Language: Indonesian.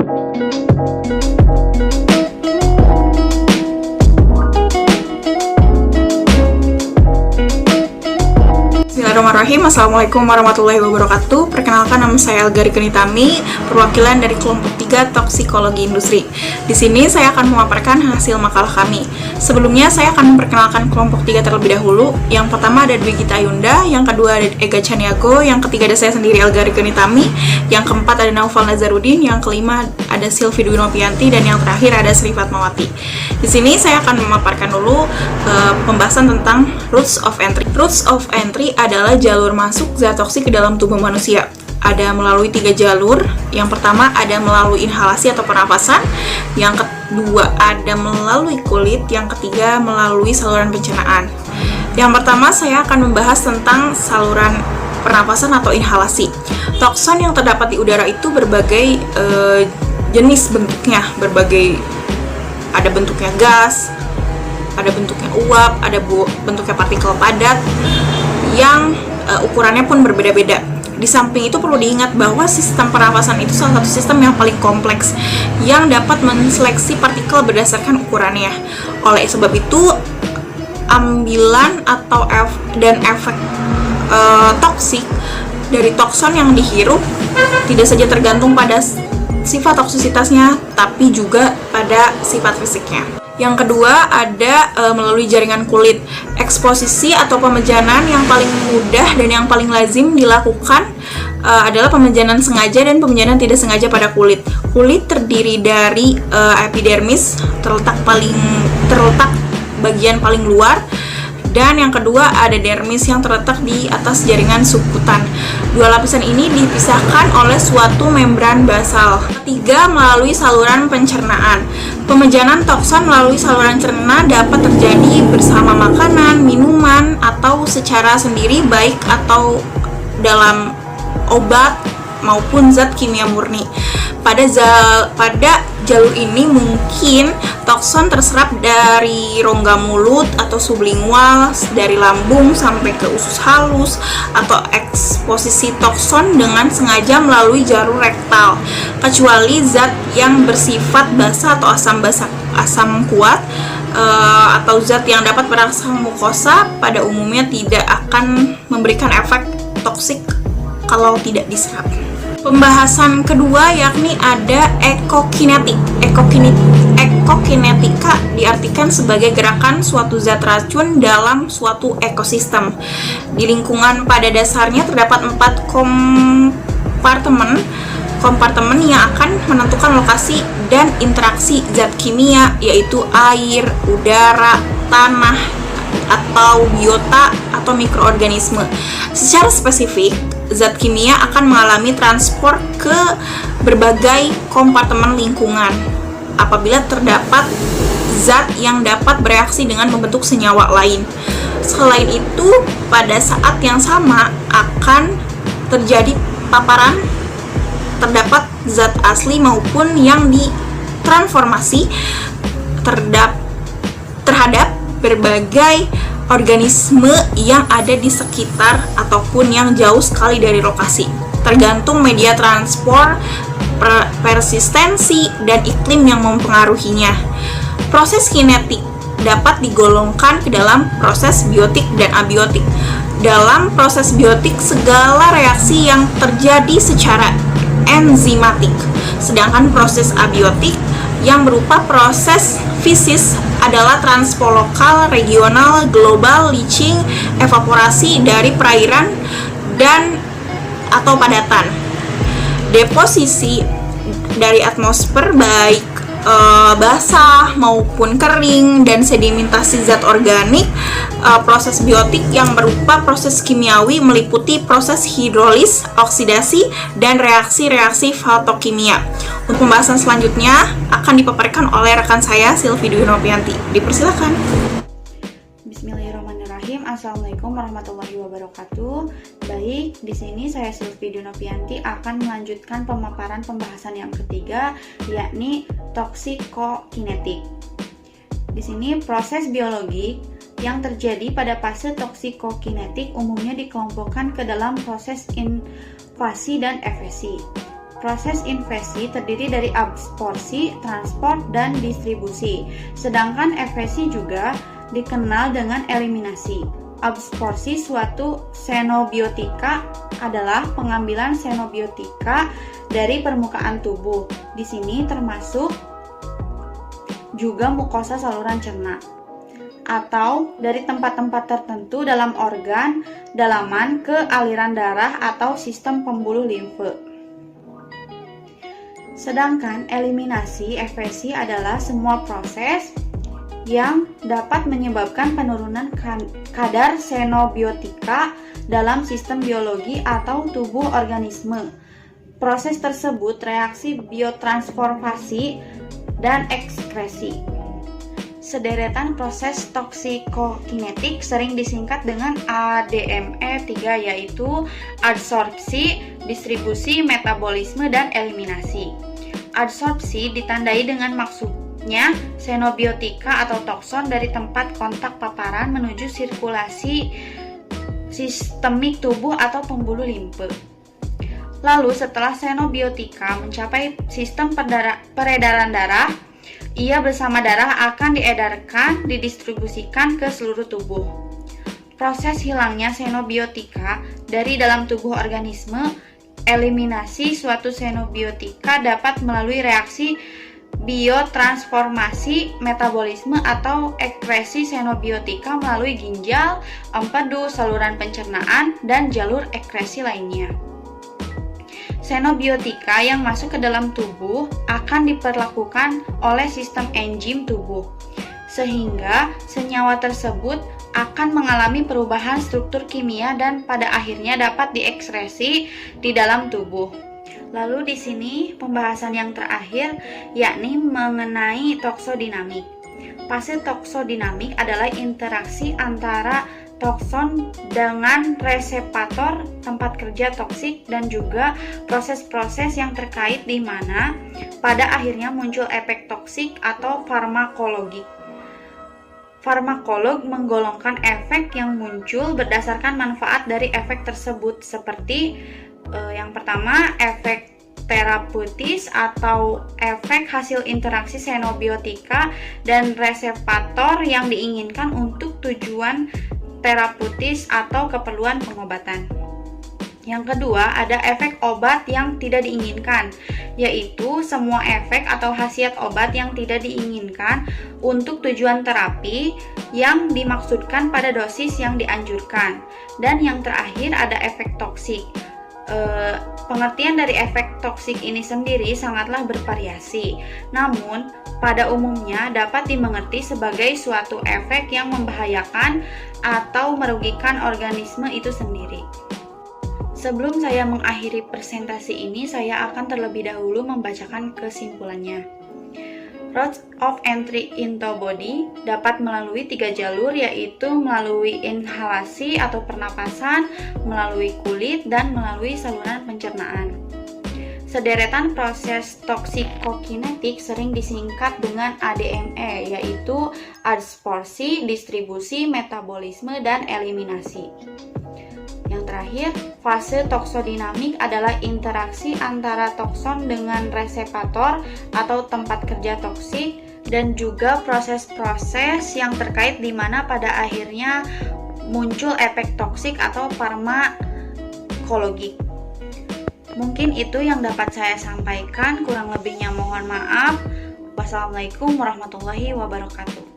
Bismillahirrahmanirrahim. Assalamualaikum warahmatullahi wabarakatuh. Perkenalkan, nama saya Elga Rikenitami, perwakilan dari kelompok 3 Toksikologi Industri. Di sini saya akan memaparkan hasil makalah kami. Sebelumnya saya akan memperkenalkan kelompok 3 terlebih dahulu. Yang pertama ada Dwi Gita Yunda, yang kedua ada Ega Chaniago, yang ketiga ada saya sendiri Elga Rikenitami, yang keempat ada Naufal Nazarudin, yang kelima ada Silvi Dwi Novianti, dan yang terakhir ada Sri Fatmawati. Di sini saya akan memaparkan dulu pembahasan tentang Routes of Entry. Routes of Entry adalah jalur masuk zat toksik ke dalam tubuh manusia. Ada melalui 3 jalur. Yang pertama ada melalui inhalasi atau pernapasan, yang kedua ada melalui kulit, yang ketiga melalui saluran pencernaan. Yang pertama saya akan membahas tentang saluran pernapasan atau inhalasi. Toksin yang terdapat di udara itu berbagai jenis bentuknya, ada bentuknya gas, ada bentuknya uap, ada bentuknya partikel padat yang ukurannya pun berbeda-beda. Di samping itu perlu diingat bahwa sistem pernapasan itu salah satu sistem yang paling kompleks yang dapat menseleksi partikel berdasarkan ukurannya. Oleh sebab itu, ambilan atau efek toksik dari toksin yang dihirup tidak saja tergantung pada sifat toksisitasnya, tapi juga pada sifat fisiknya. Yang kedua ada melalui jaringan kulit. Eksposisi atau pemejanan yang paling mudah dan yang paling lazim dilakukan adalah pemejanan sengaja dan pemejanan tidak sengaja pada kulit. Kulit terdiri dari epidermis, terletak bagian paling luar, dan yang kedua ada dermis yang terletak di atas jaringan subkutan. Dua lapisan ini dipisahkan oleh suatu membran basal. Ketiga, melalui saluran pencernaan. Pemejanan toksin melalui saluran cerna dapat terjadi bersama makanan, minuman, atau secara sendiri baik atau dalam obat maupun zat kimia murni. Pada jalur ini mungkin toksin terserap dari rongga mulut atau sublingual, dari lambung sampai ke usus halus, atau eksposisi toksin dengan sengaja melalui jalur rektal, kecuali zat yang bersifat basa atau asam kuat atau zat yang dapat berangsang mukosa pada umumnya tidak akan memberikan efek toksik kalau tidak diserap. Pembahasan kedua yakni ada ekokinetik. Ekokinetika diartikan sebagai gerakan suatu zat racun dalam suatu ekosistem. Di lingkungan pada dasarnya terdapat 4 kompartemen yang akan menentukan lokasi dan interaksi zat kimia, yaitu air, udara, tanah, atau biota atau mikroorganisme. Secara spesifik, zat kimia akan mengalami transport ke berbagai kompartemen lingkungan apabila terdapat zat yang dapat bereaksi dengan membentuk senyawa lain. Selain itu, pada saat yang sama akan terjadi paparan terdapat zat asli maupun yang ditransformasi terhadap berbagai organisme yang ada di sekitar ataupun yang jauh sekali dari lokasi, tergantung media transport, persistensi, dan iklim yang mempengaruhinya. Proses kinetik dapat digolongkan ke dalam proses biotik dan abiotik. Dalam proses biotik, segala reaksi yang terjadi secara enzimatik, sedangkan proses abiotik yang berupa proses fisis adalah transpo lokal, regional, global, leaching, evaporasi dari perairan dan atau padatan. Deposisi dari atmosfer baik basah maupun kering dan sedimentasi zat organik. Proses biotik yang berupa proses kimiawi meliputi proses hidrolis, oksidasi, dan reaksi-reaksi fotokimia. Untuk pembahasan selanjutnya akan dipaparkan oleh rekan saya Silvi Dwi Novianti. Dipersilakan. Bismillahirrahmanirrahim. Assalamualaikum warahmatullahi wabarakatuh. Baik, di sini saya Silvi Dwi Novianti akan melanjutkan pemaparan pembahasan yang ketiga, yakni toksikokinetik. Di sini proses biologi yang terjadi pada fase toksikokinetik umumnya dikelompokkan ke dalam proses invasi dan efesi. Proses invasi terdiri dari absorpsi, transport, dan distribusi. Sedangkan efesi juga dikenal dengan eliminasi. Absorpsi suatu xenobiotika adalah pengambilan xenobiotika dari permukaan tubuh. Di sini termasuk juga mukosa saluran cerna atau dari tempat-tempat tertentu dalam organ dalaman ke aliran darah atau sistem pembuluh limfe. Sedangkan eliminasi efesi adalah semua proses yang dapat menyebabkan penurunan kadar xenobiotika dalam sistem biologi atau tubuh organisme. Proses tersebut reaksi biotransformasi dan ekskresi. Sederetan proses toksikokinetik sering disingkat dengan ADME 3, yaitu adsorpsi, distribusi, metabolisme, dan eliminasi. Adsorpsi ditandai dengan maksudnya xenobiotika atau tokson dari tempat kontak paparan menuju sirkulasi sistemik tubuh atau pembuluh limfe. Lalu setelah xenobiotika mencapai sistem peredaran darah, ia bersama darah akan didistribusikan ke seluruh tubuh. Proses hilangnya xenobiotika dari dalam tubuh organisme, eliminasi suatu xenobiotika dapat melalui reaksi biotransformasi, metabolisme, atau ekskresi xenobiotika melalui ginjal, empedu, saluran pencernaan, dan jalur ekskresi lainnya. Xenobiotika yang masuk ke dalam tubuh akan diperlakukan oleh sistem enzim tubuh, sehingga senyawa tersebut akan mengalami perubahan struktur kimia dan pada akhirnya dapat diekskresi di dalam tubuh. Lalu di sini pembahasan yang terakhir yakni mengenai toksodinamik. Fase toksodinamik adalah interaksi antara tokson dengan reseptor tempat kerja toksik dan juga proses-proses yang terkait di mana pada akhirnya muncul efek toksik atau farmakologi. Farmakolog menggolongkan efek yang muncul berdasarkan manfaat dari efek tersebut seperti yang pertama efek terapeutis atau efek hasil interaksi xenobiotika dan reseptor yang diinginkan untuk tujuan terapeutis atau keperluan pengobatan. Yang kedua, ada efek obat yang tidak diinginkan, yaitu semua efek atau khasiat obat yang tidak diinginkan untuk tujuan terapi yang dimaksudkan pada dosis yang dianjurkan. Dan yang terakhir ada efek toksik. Pengertian dari efek toksik ini sendiri sangatlah bervariasi, namun pada umumnya dapat dimengerti sebagai suatu efek yang membahayakan atau merugikan organisme itu sendiri. Sebelum saya mengakhiri presentasi ini, saya akan terlebih dahulu membacakan kesimpulannya. Route of entry into body dapat melalui 3 jalur, yaitu melalui inhalasi atau pernapasan, melalui kulit, dan melalui saluran pencernaan. Sederetan proses toksikokinetik sering disingkat dengan ADME, yaitu adsorpsi, distribusi, metabolisme, dan eliminasi. Yang terakhir, fase toksodinamik adalah interaksi antara tokson dengan reseptor atau tempat kerja toksik dan juga proses-proses yang terkait di mana pada akhirnya muncul efek toksik atau farmakologi. Mungkin itu yang dapat saya sampaikan, kurang lebihnya mohon maaf. Wassalamualaikum warahmatullahi wabarakatuh.